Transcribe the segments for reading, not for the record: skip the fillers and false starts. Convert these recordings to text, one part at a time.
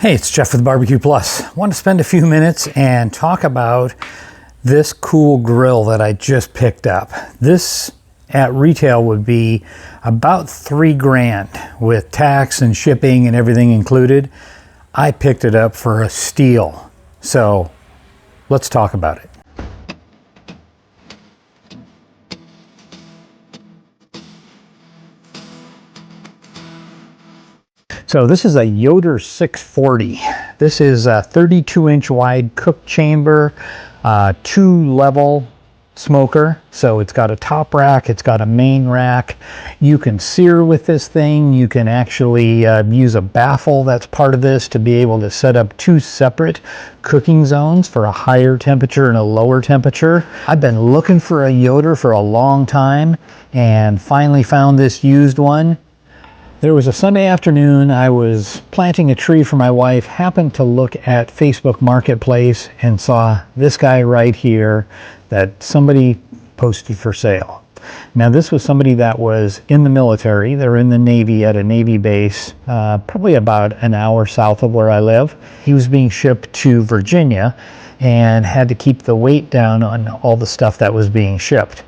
Hey, it's Jeff with BBQPlus. I want to spend a few minutes and talk about this cool grill that I just picked up. This at retail would be about $3,000 with tax and shipping and everything included. I picked it up for a steal. So let's talk about it. So this is a Yoder 640. This is a 32-inch wide cook chamber, 2-level smoker. So it's got a top rack, it's got a main rack. You can sear with this thing. You can actually use a baffle that's part of this to be able to set up 2 separate cooking zones for a higher temperature and a lower temperature. I've been looking for a Yoder for a long time and finally found this used one. There was a Sunday afternoon, I was planting a tree for my wife, happened to look at Facebook Marketplace and saw this guy right here that somebody posted for sale. Now this was somebody that was in the military. They're in the Navy at a Navy base, probably about an hour south of where I live. He was being shipped to Virginia and had to keep the weight down on all the stuff that was being shipped.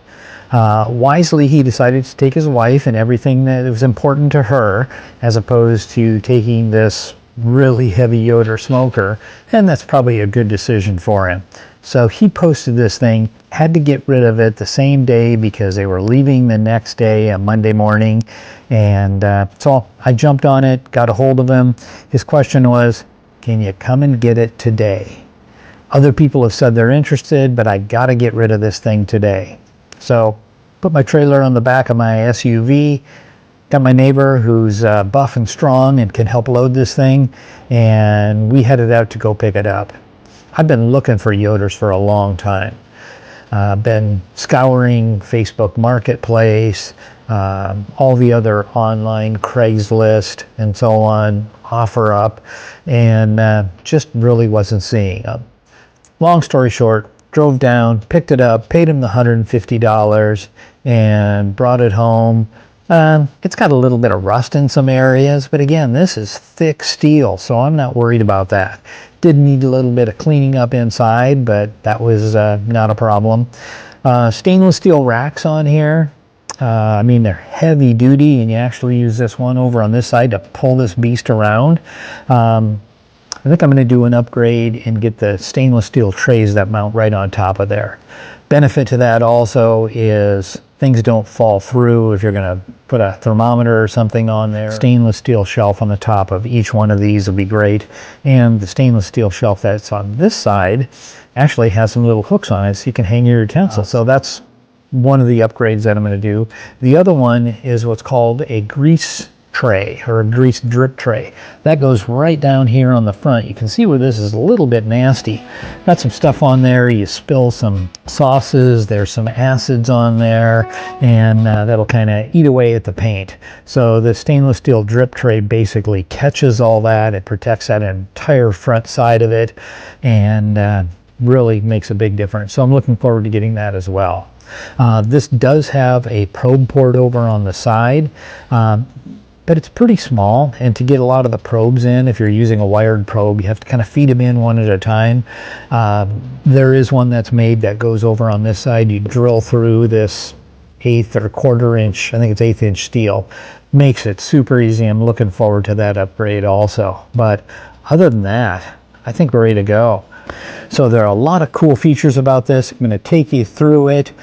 Wisely, he decided to take his wife and everything that was important to her, as opposed to taking this really heavy Yoder smoker, and that's probably a good decision for him. So he posted this thing, had to get rid of it the same day because they were leaving the next day, a Monday morning, and so I jumped on it, got a hold of him. His question was, can you come and get it today? Other people have said they're interested, but I got to get rid of this thing today. So put my trailer on the back of my SUV, got my neighbor who's buff and strong and can help load this thing, and we headed out to go pick it up. I've been looking for Yoders for a long time. Been scouring Facebook Marketplace, all the other online Craigslist and so on, OfferUp, and just really wasn't seeing them. Long story short, drove down, picked it up, paid him the $150 and brought it home. It's got a little bit of rust in some areas, but again, this is thick steel, so I'm not worried about that. Did need a little bit of cleaning up inside, but that was not a problem. Stainless steel racks on here. I mean, they're heavy duty, and you actually use this one over on this side to pull this beast around. I think I'm going to do an upgrade and get the stainless steel trays that mount right on top of there. Benefit to that also is things don't fall through if you're going to put a thermometer or something on there. Stainless steel shelf on the top of each one of these will be great. And the stainless steel shelf that's on this side actually has some little hooks on it so you can hang your utensils. So that's one of the upgrades that I'm going to do. The other one is what's called a grease tray, or a grease drip tray. That goes right down here on the front. You can see where this is a little bit nasty. Got some stuff on there. You spill some sauces, there's some acids on there, and that'll kind of eat away at the paint. So the stainless steel drip tray basically catches all that. It protects that entire front side of it, and really makes a big difference. So I'm looking forward to getting that as well. This does have a probe port over on the side, but it's pretty small, and to get a lot of the probes in, if you're using a wired probe, you have to kind of feed them in one at a time. There is one that's made that goes over on this side. You drill through this 1/8 or 1/4 inch, I think it's 1/8 inch steel. Makes it super easy. I'm looking forward to that upgrade also. But other than that, I think we're ready to go. So there are a lot of cool features about this. I'm going to take you through it.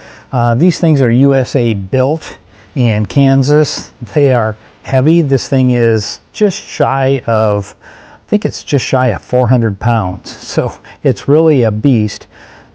These things are USA built in Kansas. They are heavy. This thing is just shy of, I think it's just shy of 400 pounds. So it's really a beast.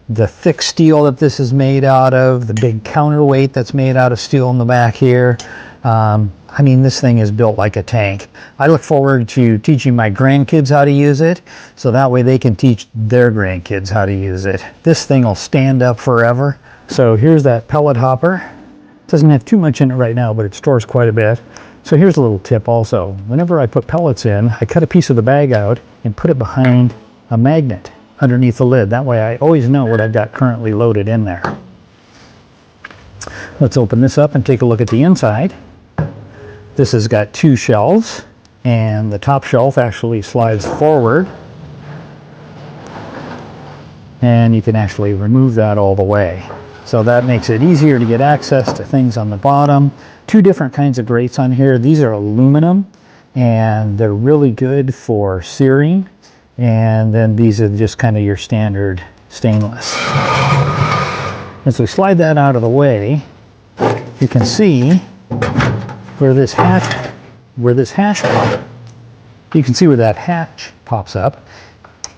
The thick steel that this is made out of, the big counterweight that's made out of steel in the back here. I mean, this thing is built like a tank. I look forward to teaching my grandkids how to use it, so that way they can teach their grandkids how to use it. This thing will stand up forever. So here's that pellet hopper. It doesn't have too much in it right now, but it stores quite a bit. So here's a little tip also. Whenever I put pellets in, I cut a piece of the bag out and put it behind a magnet underneath the lid. That way I always know what I've got currently loaded in there. Let's open this up and take a look at the inside. This has got 2 shelves. and the top shelf actually slides forward, and you can actually remove that all the way. So that makes it easier to get access to things on the bottom. Two different kinds of grates on here. These are aluminum, and they're really good for searing. And then these are just kind of your standard stainless. As we slide that out of the way, you can see where this hatch you can see where that hatch pops up.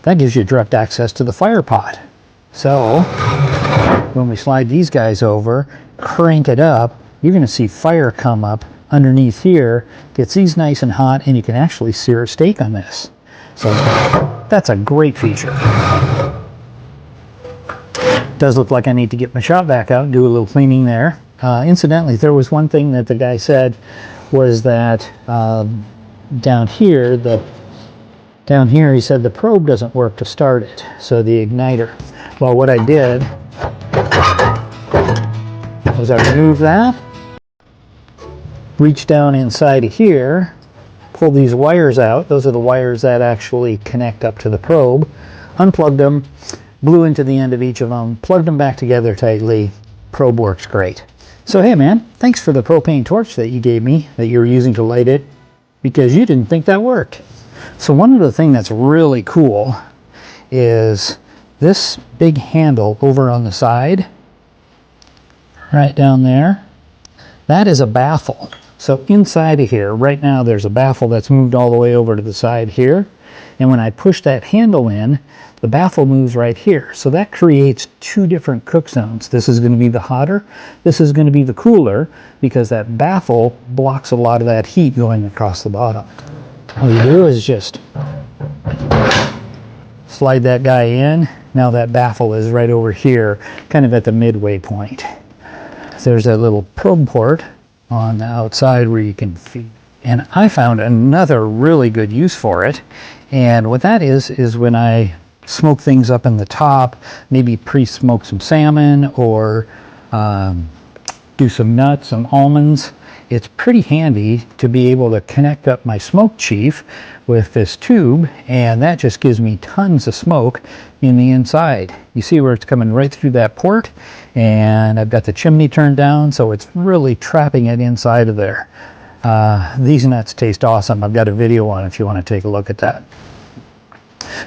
That gives you direct access to the fire pot. So when we slide these guys over, crank it up, you're going to see fire come up underneath here, gets these nice and hot, and you can actually sear a steak on this. So that's a great feature. Does look like I need to get my shop vac out and do a little cleaning there. Incidentally, there was one thing that the guy said was that down here he said the probe doesn't work to start it, so the igniter. Well, what I did was I removed that, reached down inside of here, pulled these wires out. Those are the wires that actually connect up to the probe. Unplugged them, blew into the end of each of them, plugged them back together tightly. Probe works great. So hey man, thanks for the propane torch that you gave me, that you were using to light it, because you didn't think that worked. So one of the things that's really cool is this big handle over on the side, right down there. That is a baffle. So inside of here, right now there's a baffle that's moved all the way over to the side here. And when I push that handle in, the baffle moves right here. So that creates two different cook zones. This is going to be the hotter, this is going to be the cooler, because that baffle blocks a lot of that heat going across the bottom. All you do is just slide that guy in. Now that baffle is right over here, kind of at the midway point. There's that little probe port on the outside where you can feed. And I found another really good use for it. And what that is when I smoke things up in the top, maybe pre-smoke some salmon or do some nuts, some almonds, it's pretty handy to be able to connect up my smoke chief with this tube, and that just gives me tons of smoke in the inside. You see where it's coming right through that port, and I've got the chimney turned down, so it's really trapping it inside of there. These nuts taste awesome. I've got a video on if you want to take a look at that.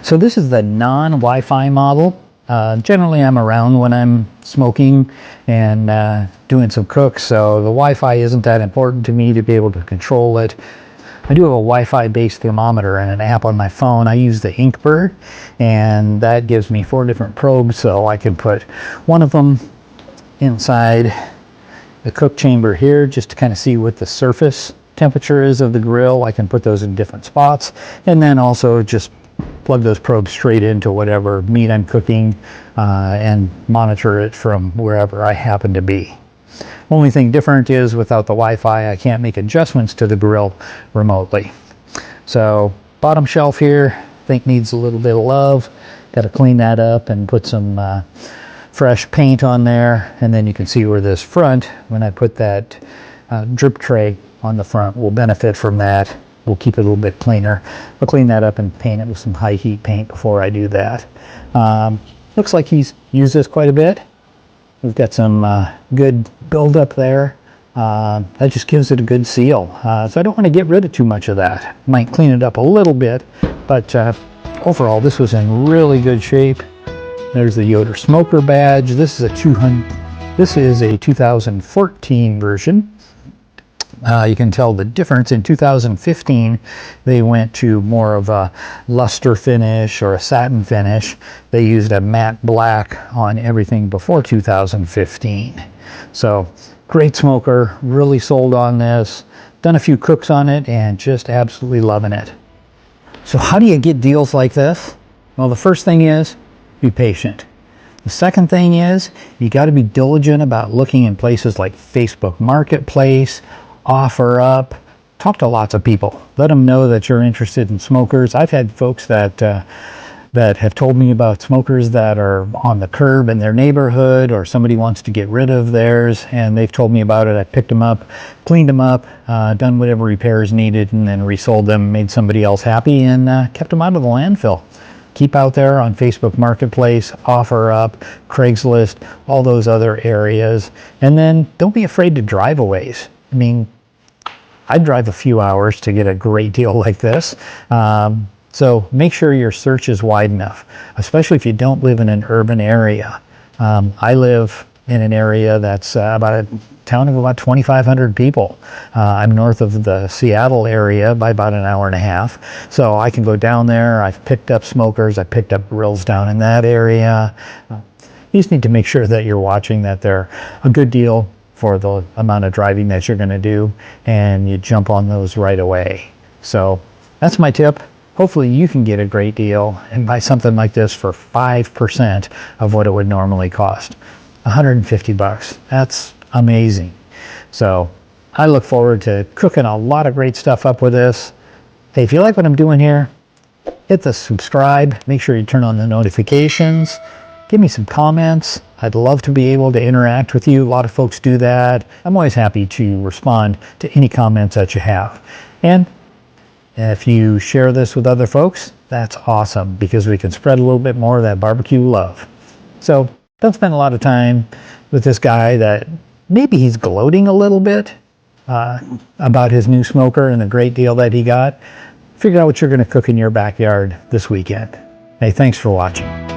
So this is the non-Wi-Fi model. Generally I'm around when I'm smoking and doing some cooks, so the Wi-Fi isn't that important to me to be able to control it. I do have a Wi-Fi based thermometer and an app on my phone. I use the Inkbird, and that gives me 4 different probes, so I can put one of them inside the cook chamber here just to kind of see what the surface temperature is of the grill. I can put those in different spots, and then also just plug those probes straight into whatever meat I'm cooking and monitor it from wherever I happen to be. Only thing different is without the Wi-Fi, I can't make adjustments to the grill remotely. So bottom shelf here, I think needs a little bit of love. Got to clean that up and put some fresh paint on there, and then you can see where this front, when I put that drip tray on the front, will benefit from that. We'll keep it a little bit cleaner. I'll clean that up and paint it with some high heat paint before I do that. Looks like he's used this quite a bit. We've got some good buildup there. That just gives it a good seal. So I don't want to get rid of too much of that. Might clean it up a little bit, but overall this was in really good shape. There's the Yoder smoker badge. This is a 2014 version. You can tell the difference. In 2015 they went to more of a luster finish or a satin finish. They used a matte black on everything before 2015. So great smoker, really sold on this, done a few cooks on it, and just absolutely loving it. So how do you get deals like this? Well, the first thing is be patient. The second thing is you got to be diligent about looking in places like Facebook Marketplace, OfferUp. Talk to lots of people. Let them know that you're interested in smokers. I've had folks that that have told me about smokers that are on the curb in their neighborhood, or somebody wants to get rid of theirs and they've told me about it. I picked them up, cleaned them up, done whatever repairs needed, and then resold them, made somebody else happy, and kept them out of the landfill. Keep out there on Facebook Marketplace, OfferUp, Craigslist, all those other areas. And then don't be afraid to drive a ways. I mean, I'd drive a few hours to get a great deal like this. So make sure your search is wide enough, especially if you don't live in an urban area. I live in an area that's about a town of about 2,500 people. I'm north of the Seattle area by about an hour and a half. So I can go down there. I've picked up smokers. I picked up grills down in that area. You just need to make sure that you're watching, that they're a good deal for the amount of driving that you're going to do, and you jump on those right away. So that's my tip. Hopefully you can get a great deal and buy something like this for 5% of what it would normally cost. 150 bucks. That's amazing. So I look forward to cooking a lot of great stuff up with this. Hey, if you like what I'm doing here, hit the subscribe. Make sure you turn on the notifications. Give me some comments. I'd love to be able to interact with you. A lot of folks do that. I'm always happy to respond to any comments that you have. And if you share this with other folks, that's awesome, because we can spread a little bit more of that barbecue love. So don't spend a lot of time with this guy that maybe he's gloating a little bit about his new smoker and the great deal that he got. Figure out what you're going to cook in your backyard this weekend. Hey, thanks for watching.